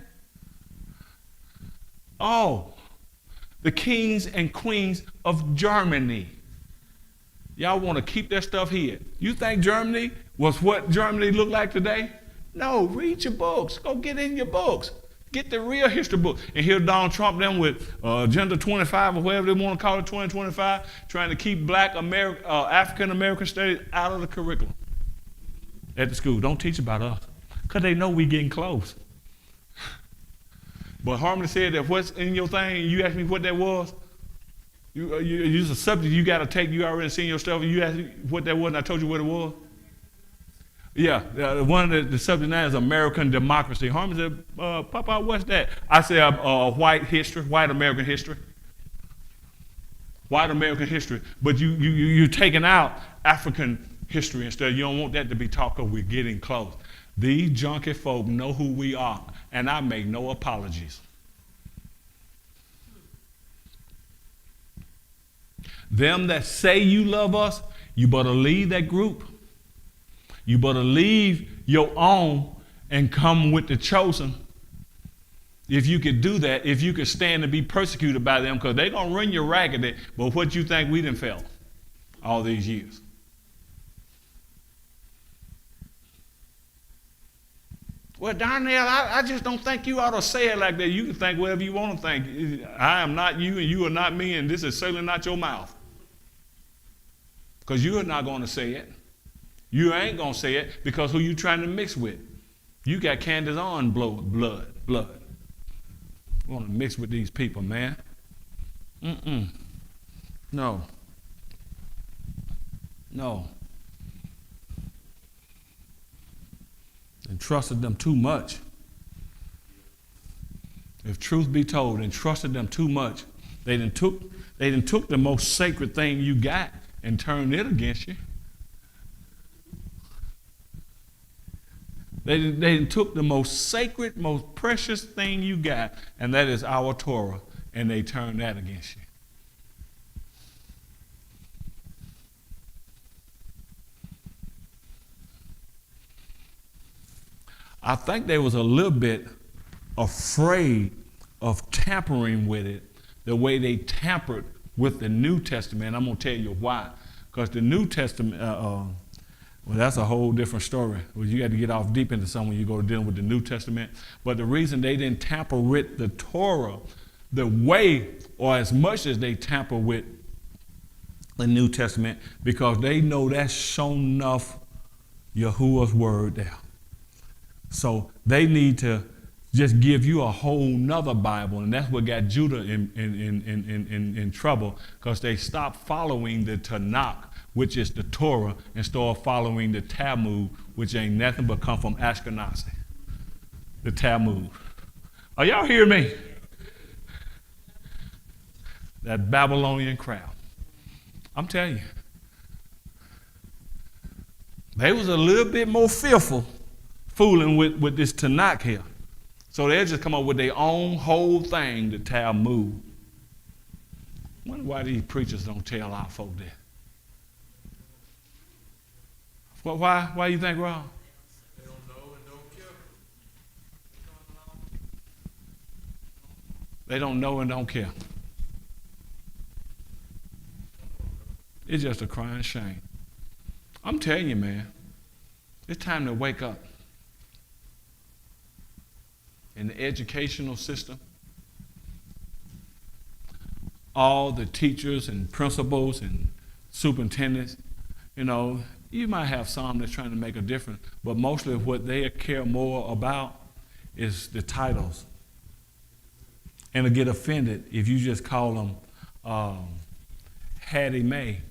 Oh, the kings and queens of Germany. Y'all want to keep that stuff here. You think Germany was what Germany looked like today? No, read your books. Go get in your books. Get the real history book. And here Donald Trump them with Agenda 25 or whatever they want to call it, 2025, trying to keep black African-American studies out of the curriculum at the school. Don't teach about us, because they know we getting close. But Harmony said that what's in your thing, you asked me what that was. You use a subject you got to take. You already seen your stuff, and you asked me what that was, and I told you what it was. Yeah, one of the subjects now is American democracy. Harmony said, Papa, what's that? I said, white history, white American history. White American history. But you're taking out African history instead. You don't want that to be taught, because we're getting close. These junkie folk know who we are, and I make no apologies. Them that say you love us, you better leave that group. You better leave your own and come with the chosen, if you could do that, if you could stand and be persecuted by them, because they're going to run you ragged, but what you think we done felt all these years? Well, Darnell, I just don't think you ought to say it like that. You can think whatever you want to think. I am not you, and you are not me, and this is certainly not your mouth. Because you are not going to say it. You ain't going to say it, because who you trying to mix with? You got Candace on blood. You want to mix with these people, man. No. And trusted them too much. If truth be told, and trusted them too much, they done took the most sacred thing you got and turned it against you. They took the most sacred, most precious thing you got, and that is our Torah, and they turned that against you. I think they was a little bit afraid of tampering with it the way they tampered with the New Testament. I'm going to tell you why. Because the New Testament, well, that's a whole different story. Well, you got to get off deep into something when you go dealing with the New Testament. But the reason they didn't tamper with the Torah the way or as much as they tamper with the New Testament, because they know that's shown enough Yahuah's word there. So they need to just give you a whole nother Bible, and that's what got Judah in trouble, because they stopped following the Tanakh, which is the Torah, and started following the Talmud, which ain't nothing but come from Ashkenazi. The Talmud. Are y'all hearing me? That Babylonian crowd. I'm telling you. They was a little bit more fearful fooling with this Tanakh here. So they'll just come up with their own whole thing, the Talmud. I wonder why these preachers don't tell our folk that. Well, why you think, Rob? They don't know and don't care. They don't know and don't care. It's just a crying shame. I'm telling you, man, it's time to wake up. In the educational system, all the teachers and principals and superintendents, you might have some that's trying to make a difference, but mostly what they care more about is the titles. And to get offended if you just call them Hattie Mae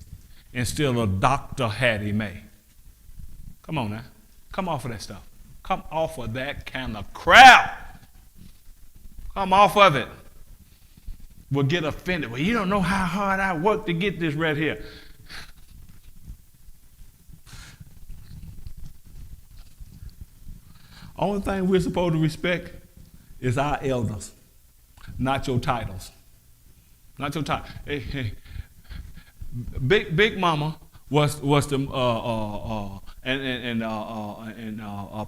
instead of Dr. Hattie Mae. Come on now. Come off of that stuff. Come off of that kind of crap. Come off of it. We'll get offended. Well, you don't know how hard I worked to get this right here. Only thing we're supposed to respect is our elders, not your titles. Not your title. Hey. Big Mama was the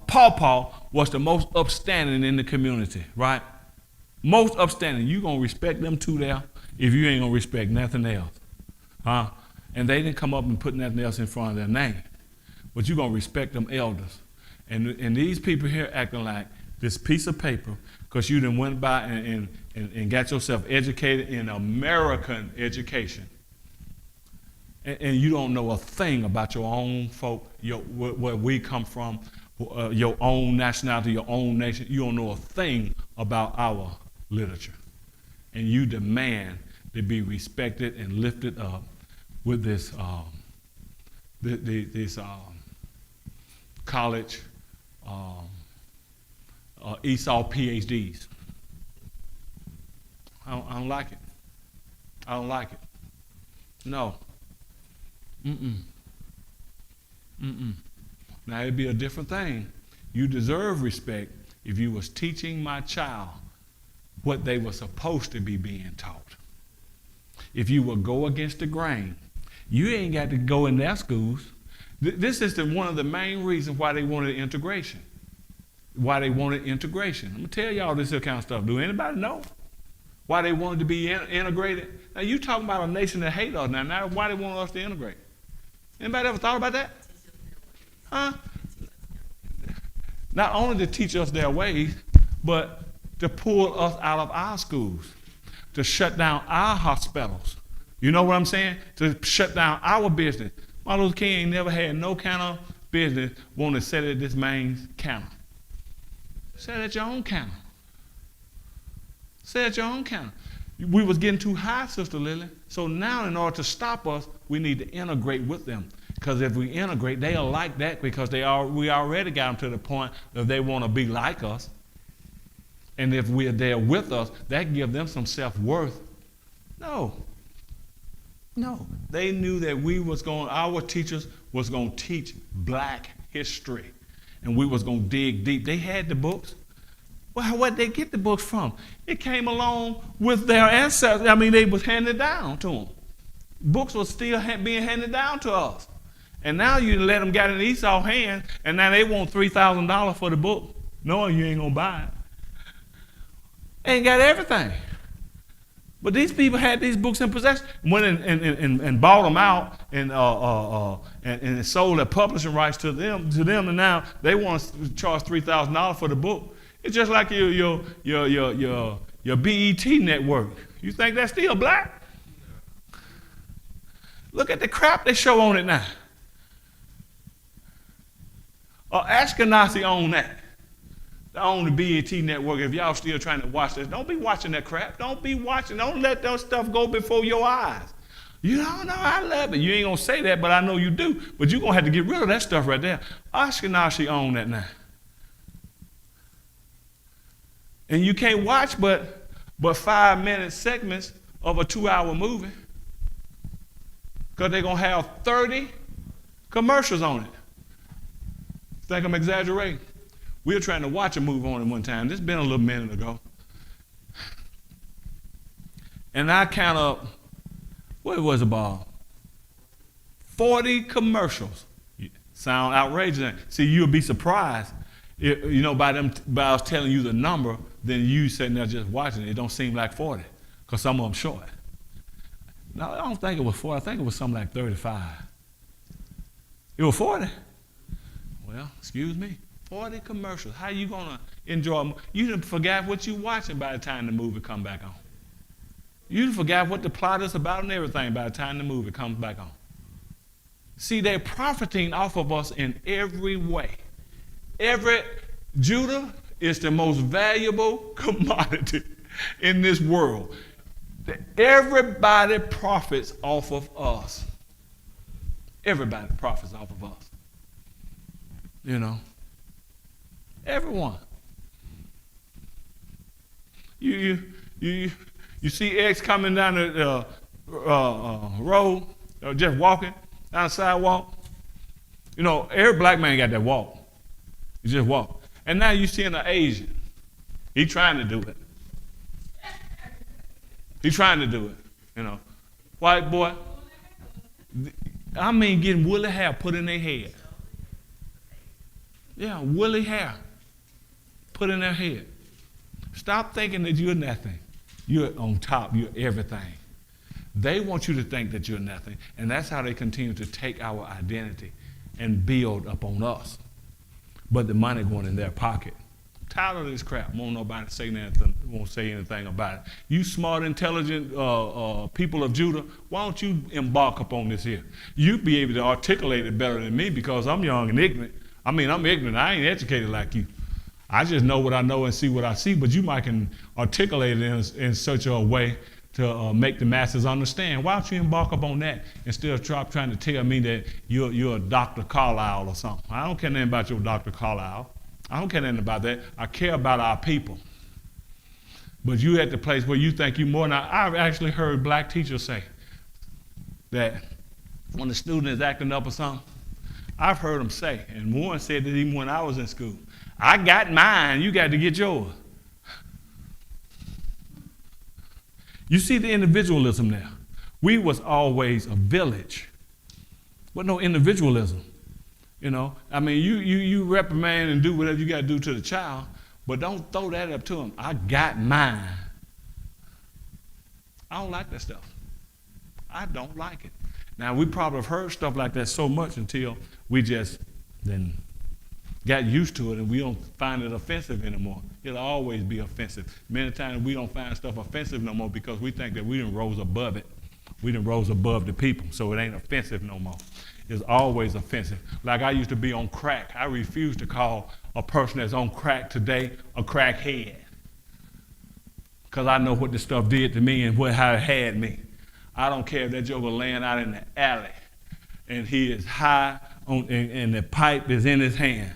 Paw was the most upstanding in the community, right? Most upstanding. You gonna respect them two there if you ain't gonna respect nothing else, huh? And they didn't come up and put nothing else in front of their name, but you gonna respect them elders. And these people here acting like this piece of paper because you done went by and got yourself educated in American education. And you don't know a thing about your own folk, where we come from, your own nationality, your own nation. You don't know a thing about our literature. And you demand to be respected and lifted up with this college Esau PhDs. I don't like it. I don't like it. No. Now it'd be a different thing. You deserve respect if you was teaching my child what they were supposed to be being taught. If you would go against the grain, you ain't got to go in their schools. This is one of the main reasons why they wanted integration. Why they wanted integration. I'm going to tell y'all this kind of stuff. Do anybody know why they wanted to be integrated? Now, you talking about a nation that hate us now why they want us to integrate? Anybody ever thought about that? Huh? Not only to teach us their ways, but to pull us out of our schools, to shut down our hospitals. You know what I'm saying? To shut down our business. Martin Luther King ain't never had no kind of business wanting to set at this man's counter. Set at your own counter. Set at your own counter. We was getting too high, Sister Lily. So now in order to stop us, we need to integrate with them. Because if we integrate, they'll like that because we already got them to the point that they want to be like us. And if we're there with us, that gives them some self-worth. No. They knew that our teachers was going to teach black history. And we was going to dig deep. They had the books. Well, where'd they get the books from? It came along with their ancestors. I mean, they was handed down to them. Books were still being handed down to us. And now you let them get in Esau's hand, and now they want $3,000 for the book, knowing you ain't going to buy it. Ain't got everything. But these people had these books in possession, went and bought them out and sold their publishing rights to them, and now they want to charge $3,000 for the book. It's just like your BET network. You think that's still black? Look at the crap they show on it now. Ashkenazi own that. They own the BET network. If y'all still trying to watch this, don't be watching that crap. Don't let that stuff go before your eyes. You don't know, I love it. You ain't going to say that, but I know you do. But you're going to have to get rid of that stuff right there. Ashkenazi own that now. And you can't watch but 5-minute segments of a 2-hour movie because they're going to have 30 commercials on it. Think I'm exaggerating? We were trying to watch a movie on it one time. This has been a little minute ago. And I count up, what was it about? 40 commercials. Sound outrageous. See, you'll be surprised. By us telling you the number, then you sitting there just watching it. It don't seem like 40, because some of them short. No, I don't think it was 40. I think it was something like 35. It was 40. Well, excuse me. 40 commercials. How you gonna enjoy them? You done forgot what you watching by the time the movie come back on. You done forgot what the plot is about and everything by the time the movie comes back on. See, they're profiting off of us in every way. Judah is the most valuable commodity in this world. Everybody profits off of us. Everybody profits off of us. Everyone. You see X coming down the road, just walking down the sidewalk. Every black man got that walk. You just walk. And now you seeing an Asian. He trying to do it. He's trying to do it. White boy. I mean, getting woolly hair put in their head. Yeah, woolly hair put in their head. Stop thinking that you're nothing. You're on top. You're everything. They want you to think that you're nothing, and that's how they continue to take our identity and build upon us. But the money going in their pocket. Tired of this crap. Won't nobody say anything. Won't say anything about it. You smart, intelligent people of Judah, why don't you embark upon this here? You'd be able to articulate it better than me because I'm young and ignorant. I mean, I'm ignorant. I ain't educated like you. I just know what I know and see what I see. But you might can articulate it in such a way to make the masses understand. Why don't you embark upon that instead of trying to tell me that you're a Dr. Carlisle or something? I don't care nothing about your Dr. Carlisle. I don't care nothing about that. I care about our people. But you at the place where you think you more. Now, I've actually heard black teachers say that when the student is acting up or something, I've heard them say, and one said that even when I was in school, I got mine, you got to get yours. You see the individualism there. We was always a village, but no individualism. You know, I mean, you reprimand and do whatever you got to do to the child, but don't throw that up to him. I got mine. I don't like that stuff. I don't like it. Now, we probably have heard stuff like that so much until we just then got used to it and we don't find it offensive anymore. It'll always be offensive. Many times we don't find stuff offensive no more because we think that we done rose above it. We done rose above the people, so it ain't offensive no more. It's always offensive. Like I used to be on crack. I refuse to call a person that's on crack today a crackhead, because I know what this stuff did to me and how it had me. I don't care if that joker laying out in the alley and he is high and the pipe is in his hand.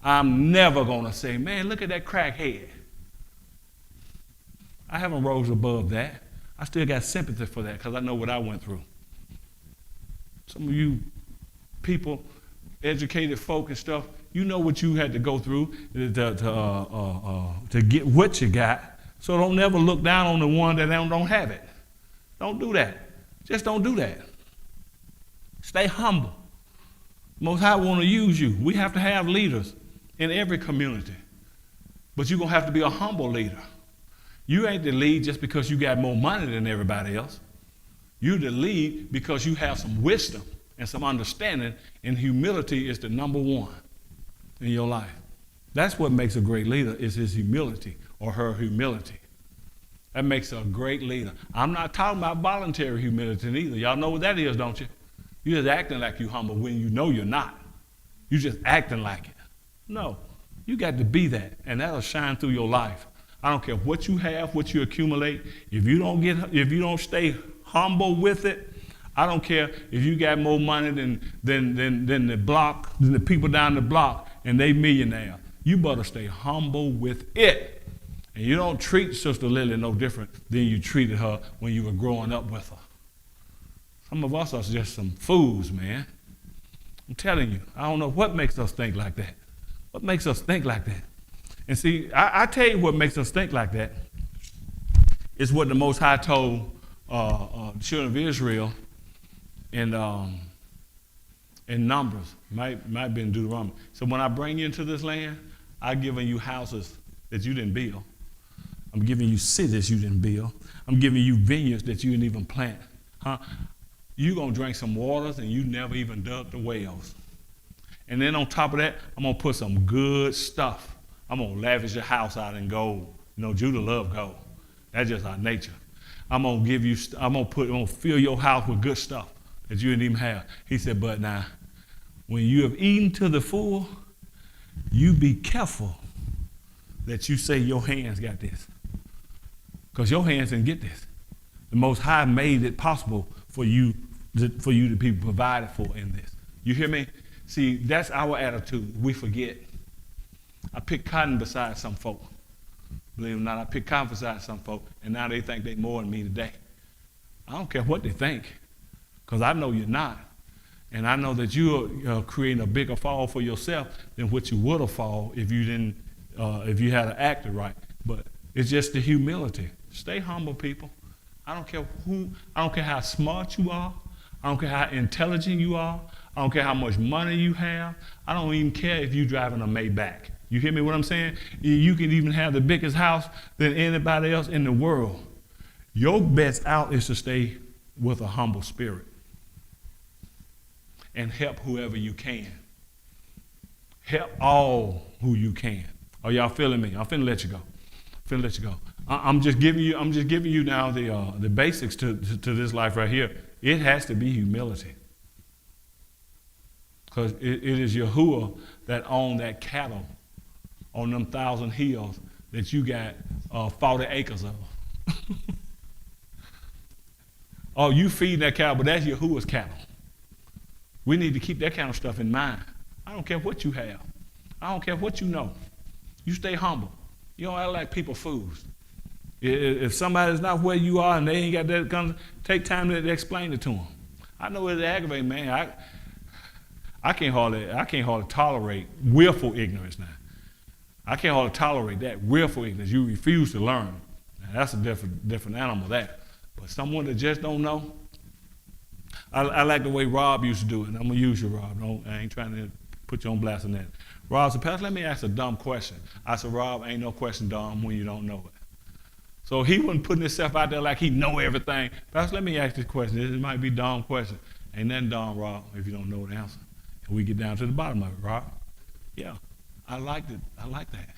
I'm never going to say, man, look at that crackhead. I haven't rose above that. I still got sympathy for that because I know what I went through. Some of you people, educated folk and stuff, you know what you had to go through to get what you got. So don't never look down on the one that don't have it. Don't do that. Just don't do that. Stay humble. Most High want to use you. We have to have leaders in every community. But you're going to have to be a humble leader. You ain't the lead just because you got more money than everybody else. You're the lead because you have some wisdom and some understanding, and humility is the number one in your life. That's what makes a great leader, is his humility or her humility. That makes a great leader. I'm not talking about voluntary humility either. Y'all know what that is, don't you? You're just acting like you're humble when you know you're not. You're just acting like it. No, you got to be that, and that'll shine through your life. I don't care what you have, what you accumulate. If you don't stay humble with it, I don't care if you got more money than the people down the block and they millionaire. You better stay humble with it. And you don't treat Sister Lily no different than you treated her when you were growing up with her. Some of us are just some fools, man. I'm telling you, I don't know what makes us think like that. What makes us think like that? And see, I tell you what makes us think like that is what the Most High told the children of Israel in Numbers, might be in Deuteronomy. So when I bring you into this land, I've given you houses that you didn't build. I'm giving you cities you didn't build. I'm giving you vineyards that you didn't even plant. You're going to drink some waters and you never even dug the wells. And then on top of that, I'm going to put some good stuff. I'm going to lavish your house out in gold. You know, Judah love gold. That's just our nature. I'm going to fill your house with good stuff that you didn't even have. He said, but now, when you have eaten to the full, you be careful that you say your hands got this. Because your hands didn't get this. The Most High made it possible for you to be provided for in this. You hear me? See, that's our attitude. We forget. I picked cotton beside some folk. Believe it or not, I picked cotton beside some folk, and now they think they more than me today. I don't care what they think, because I know you're not. And I know that you're creating a bigger fall for yourself than what you would have fall if you didn't, if you had acted right. But it's just the humility. Stay humble, people. I don't care how smart you are. I don't care how intelligent you are. I don't care how much money you have. I don't even care if you're driving a Maybach. You hear me what I'm saying? You can even have the biggest house than anybody else in the world. Your best out is to stay with a humble spirit and help whoever you can. Help all who you can. Are y'all feeling me? I'm finna let you go. I'm just giving you now the basics to this life right here. It has to be humility. Because it is Yahuah that owned that cattle on them 1,000 hills that you got 40 acres of. Oh, you feeding that cattle, but that's Yahuah's cattle. We need to keep that kind of stuff in mind. I don't care what you have. I don't care what you know. You stay humble. You don't act like people fools. If somebody's not where you are and they ain't got that, take time to explain it to them. I know it's aggravating, man. I can't hardly tolerate willful ignorance now. I can't hardly tolerate that willful ignorance. You refuse to learn. Now, that's a different animal, that. But someone that just don't know, I like the way Rob used to do it. And I'm gonna use you, Rob. I ain't trying to put you on blast on that. Rob said, Pastor, let me ask a dumb question. I said, Rob, ain't no question dumb when you don't know it. So he wasn't putting himself out there like he know everything. Pastor, let me ask this question. This might be a dumb question. Ain't nothing dumb, Rob, if you don't know the answer. And we get down to the bottom of it, Rob. Yeah, I liked it. I like that.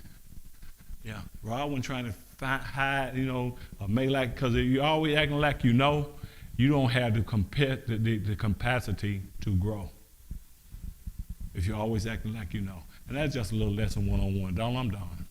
Yeah, Rob wasn't trying to hide, or make like, because if you're always acting like you know, you don't have the capacity to grow. If you're always acting like you know. And that's just a little lesson one-on-one. I'm done.